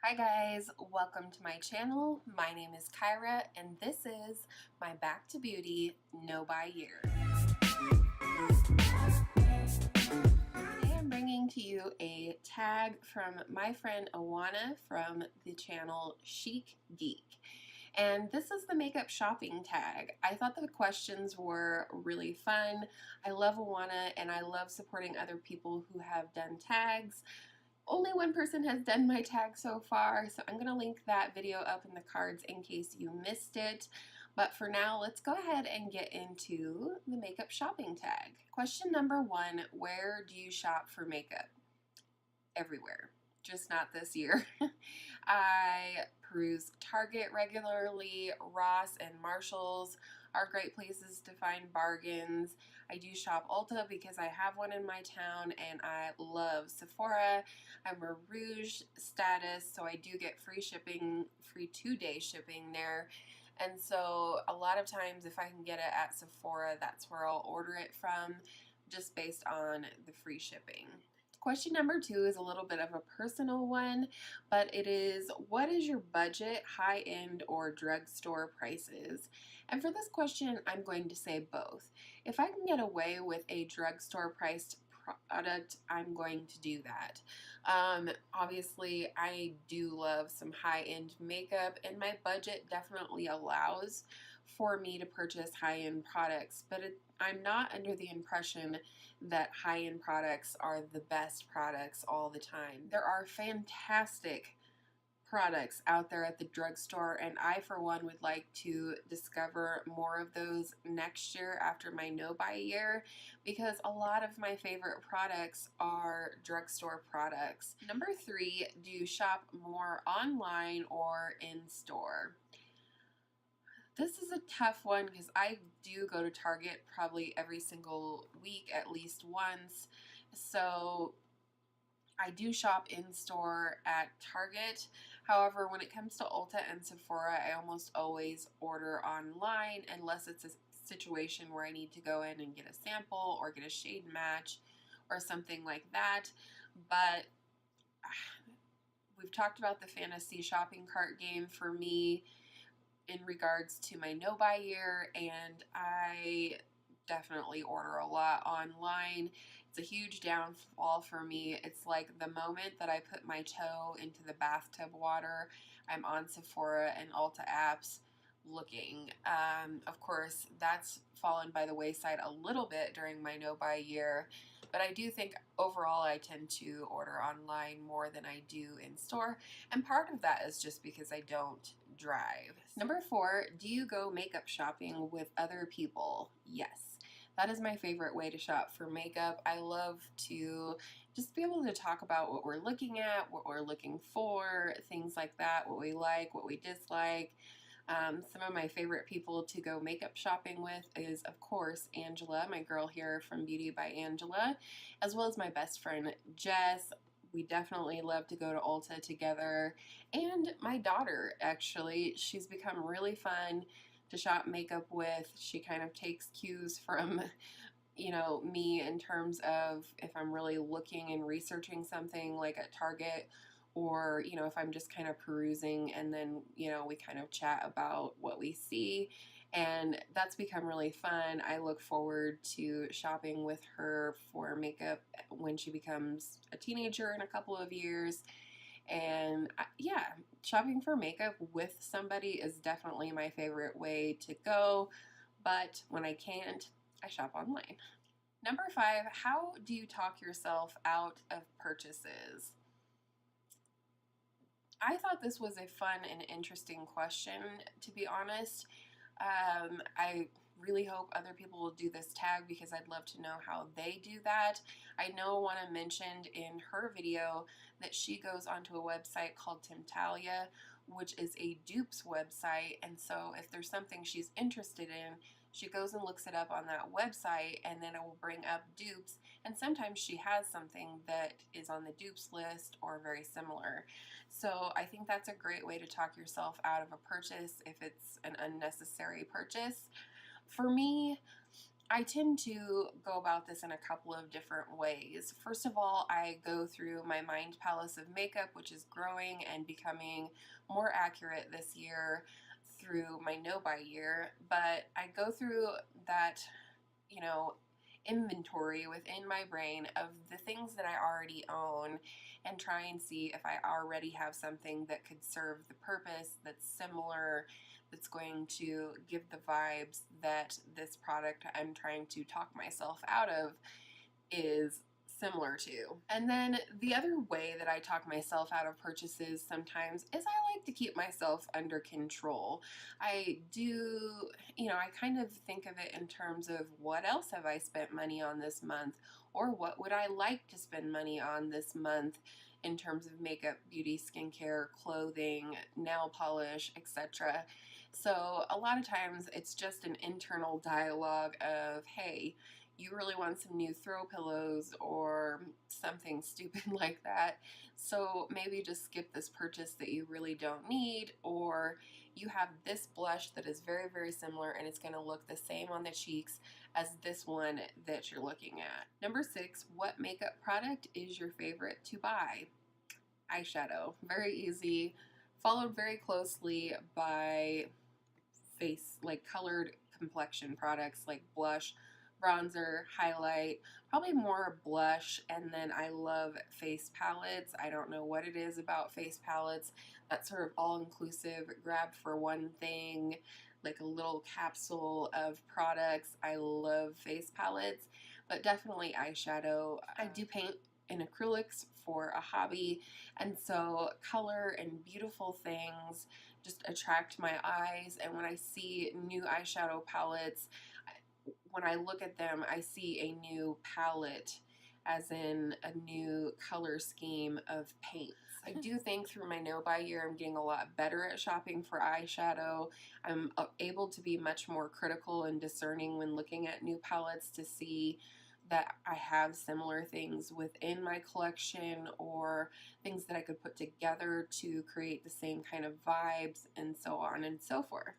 Hi guys, welcome to my channel. My name is Kyra and this is my Back to Beauty No Buy Year. Today I'm bringing to you a tag from my friend Awana from the channel Chic Geek. And this is the makeup shopping tag. I thought the questions were really fun. I love Awana and I love supporting other people who have done tags. Only one person has done my tag so far, so I'm going to link that video up in the cards in case you missed it. But for now, let's go ahead and get into the makeup shopping tag. Question number 1, where do you shop for makeup? Everywhere. Just not this year. I peruse Target regularly. Ross and Marshalls are great places to find bargains. I do shop Ulta because I have one in my town, and I love Sephora. I'm a Rouge status, so I do get free shipping, free 2-day shipping there. And so a lot of times if I can get it at Sephora, that's where I'll order it from, just based on the free shipping. Question number 2 is a little bit of a personal one, but it is, what is your budget, high-end or drugstore prices? And for this question, I'm going to say both. If I can get away with a drugstore priced product, I'm going to do that. Obviously, I do love some high-end makeup, and my budget definitely allows for me to purchase high-end products, but I'm not under the impression that high-end products are the best products all the time. There are fantastic products out there at the drugstore, and I for one would like to discover more of those next year after my no-buy year, because a lot of my favorite products are drugstore products. Number 3, do you shop more online or in store? This is a tough one because I do go to Target probably every single week at least once, so I do shop in store at Target. However, when it comes to Ulta and Sephora, I almost always order online unless it's a situation where I need to go in and get a sample or get a shade match or something like that. But we've talked about the fantasy shopping cart game for me in regards to my no-buy year, and I definitely order a lot online. It's a huge downfall for me. It's like the moment that I put my toe into the bathtub water, I'm on Sephora and Ulta apps looking. Of course, that's fallen by the wayside a little bit during my no-buy year, but I do think overall I tend to order online more than I do in store, and part of that is just because I don't drive. Number 4, do you go makeup shopping with other people? Yes. That is my favorite way to shop for makeup. I love to just be able to talk about what we're looking at, what we're looking for, things like that, what we like, what we dislike. Some of my favorite people to go makeup shopping with is, of course, Angela, my girl here from Beauty by Angela, as well as my best friend, Jess. We definitely love to go to Ulta together. And my daughter, actually, she's become really fun to shop makeup with. She kind of takes cues from, me in terms of if I'm really looking and researching something like at Target, or, if I'm just kind of perusing and then, we kind of chat about what we see, and that's become really fun. I look forward to shopping with her for makeup when she becomes a teenager in a couple of years. And yeah, shopping for makeup with somebody is definitely my favorite way to go, but when I can't, I shop online. Number 5, how do you talk yourself out of purchases? I thought this was a fun and interesting question, to be honest. I really hope other people will do this tag because I'd love to know how they do that. I know Awana mentioned in her video that she goes onto a website called Temptalia, which is a dupes website, and so if there's something she's interested in, she goes and looks it up on that website, and then it will bring up dupes, and sometimes she has something that is on the dupes list or very similar. So I think that's a great way to talk yourself out of a purchase if it's an unnecessary purchase. For me, I tend to go about this in a couple of different ways. First of all, I go through my mind palace of makeup, which is growing and becoming more accurate this year through my no buy year. But I go through that, you know, inventory within my brain of the things that I already own and try and see if I already have something that could serve the purpose, that's similar, that's going to give the vibes that this product I'm trying to talk myself out of is similar to. And then the other way that I talk myself out of purchases sometimes is I like to keep myself under control. I do, I kind of think of it in terms of what else have I spent money on this month, or what would I like to spend money on this month in terms of makeup, beauty, skincare, clothing, nail polish, etc. So a lot of times it's just an internal dialogue of, hey, you really want some new throw pillows or something stupid like that. So maybe just skip this purchase that you really don't need, or you have this blush that is very, very similar and it's going to look the same on the cheeks as this one that you're looking at. Number 6, what makeup product is your favorite to buy? Eyeshadow. Very easy. Followed very closely by colored complexion products like blush, bronzer, highlight, probably more blush, and then I love face palettes. I don't know what it is about face palettes. That sort of all-inclusive, grab for one thing, like a little capsule of products. I love face palettes, but definitely eyeshadow. I do paint in acrylics for a hobby, and so color and beautiful things just attract my eyes, and when I see new eyeshadow palettes, when I look at them, I see a new palette, as in a new color scheme of paints. I do think through my no-buy year, I'm getting a lot better at shopping for eyeshadow. I'm able to be much more critical and discerning when looking at new palettes to see that I have similar things within my collection or things that I could put together to create the same kind of vibes, and so on and so forth.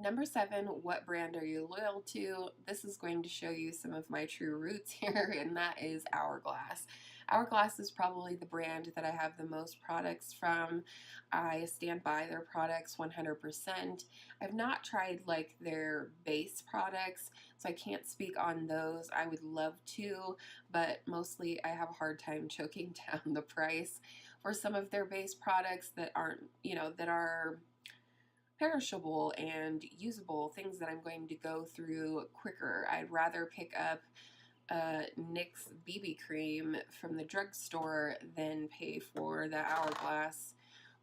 Number 7, what brand are you loyal to? This is going to show you some of my true roots here, and that is Hourglass. Hourglass is probably the brand that I have the most products from. I stand by their products 100%. I've not tried like their base products, so I can't speak on those. I would love to, but mostly I have a hard time choking down the price for some of their base products that aren't, that are perishable and usable, things that I'm going to go through quicker. I'd rather pick up NYX BB cream from the drugstore than pay for the Hourglass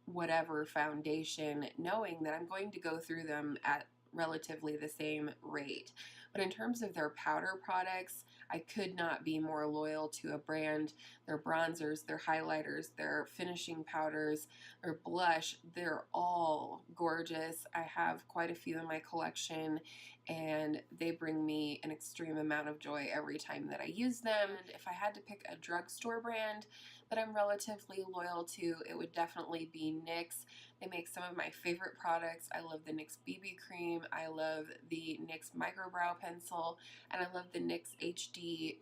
whatever foundation, knowing that I'm going to go through them at relatively the same rate. But in terms of their powder products, I could not be more loyal to a brand. Their bronzers, their highlighters, their finishing powders, their blush, they're all gorgeous. I have quite a few in my collection, and they bring me an extreme amount of joy every time that I use them. And if I had to pick a drugstore brand that I'm relatively loyal to, it would definitely be NYX. They make some of my favorite products. I love the NYX BB cream, I love the NYX micro brow pencil, and I love the NYX HD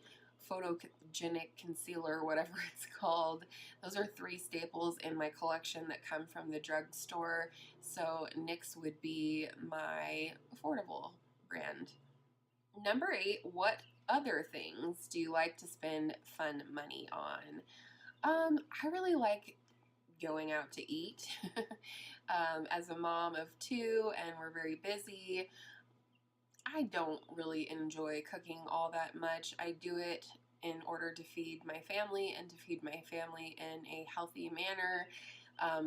photogenic concealer, whatever it's called. Those are 3 staples in my collection that come from the drugstore, so NYX would be my affordable brand. Number 8, what other things do you like to spend fun money on? I really like going out to eat. As a mom of 2 and we're very busy, I don't really enjoy cooking all that much. I do it in order to feed my family and to feed my family in a healthy manner,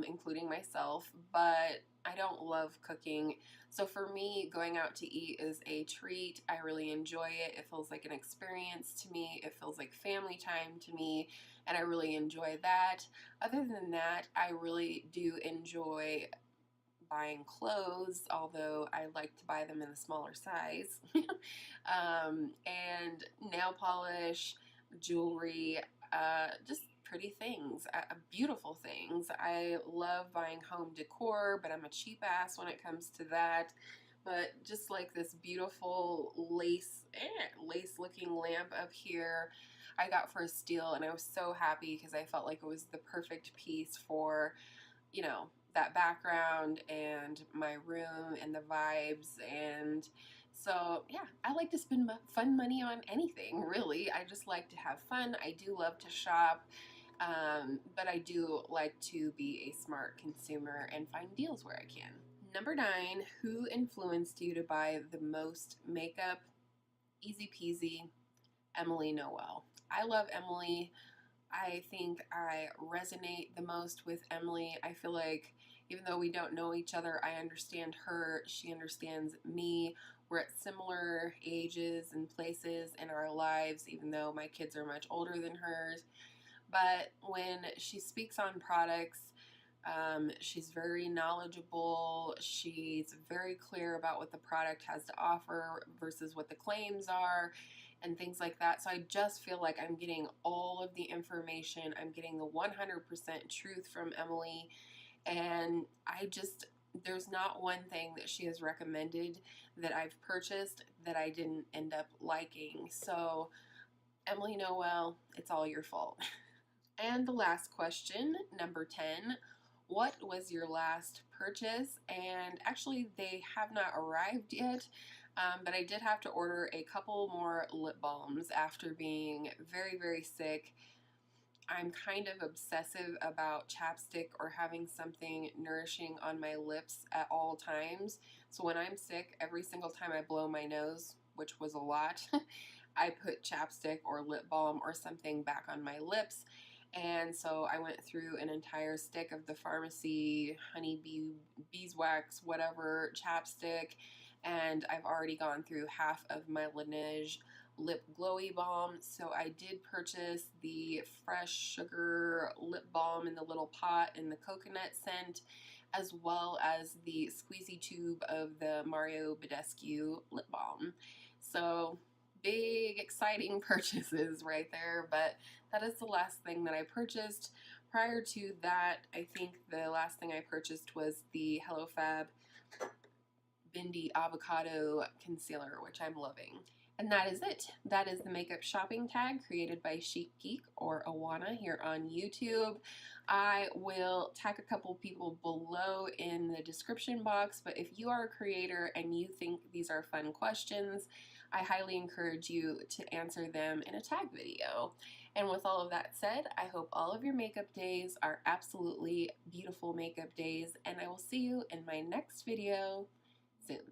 including myself, but I don't love cooking. So for me, going out to eat is a treat. I really enjoy it. It feels like an experience to me. It feels like family time to me, and I really enjoy that. Other than that, I really do enjoy buying clothes, although I like to buy them in a smaller size, and nail polish, jewelry, just pretty things, beautiful things. I love buying home decor, but I'm a cheap ass when it comes to that. but just like this beautiful lace looking lamp up here I got for a steal, and I was so happy because I felt like it was the perfect piece for, you know, that background and my room and the vibes. And so yeah, I like to spend fun money on anything, really. I just like to have fun. I do love to shop, but I do like to be a smart consumer and find deals where I can. Number 9, who influenced you to buy the most makeup? Easy peasy, Emily Noel. I love Emily. I think I resonate the most with Emily. I feel like even though we don't know each other, I understand her, she understands me. We're at similar ages and places in our lives, even though my kids are much older than hers. But when she speaks on products, she's very knowledgeable. She's very clear about what the product has to offer versus what the claims are and things like that. So I just feel like I'm getting all of the information. I'm getting the 100% truth from Emily. And there's not one thing that she has recommended that I've purchased that I didn't end up liking. So Emily Noel, it's all your fault. And the last question, number 10, what was your last purchase? And actually they have not arrived yet, but I did have to order a couple more lip balms after being very, very sick. I'm kind of obsessive about chapstick or having something nourishing on my lips at all times. So when I'm sick, every single time I blow my nose, which was a lot, I put chapstick or lip balm or something back on my lips. And so I went through an entire stick of the pharmacy honeybee beeswax whatever chapstick, and I've already gone through half of my Laneige lip glowy balm. So I did purchase the fresh sugar lip balm in the little pot in the coconut scent, as well as the squeezy tube of the Mario Badescu lip balm. So big exciting purchases right there, but that is the last thing that I purchased. Prior to that, I think the last thing I purchased was the HelloFab Bindi Avocado Concealer, which I'm loving. And that is it. That is the makeup shopping tag created by Chic Geek or Awana here on YouTube. I will tag a couple people below in the description box, but if you are a creator and you think these are fun questions, I highly encourage you to answer them in a tag video. And with all of that said, I hope all of your makeup days are absolutely beautiful makeup days, and I will see you in my next video soon.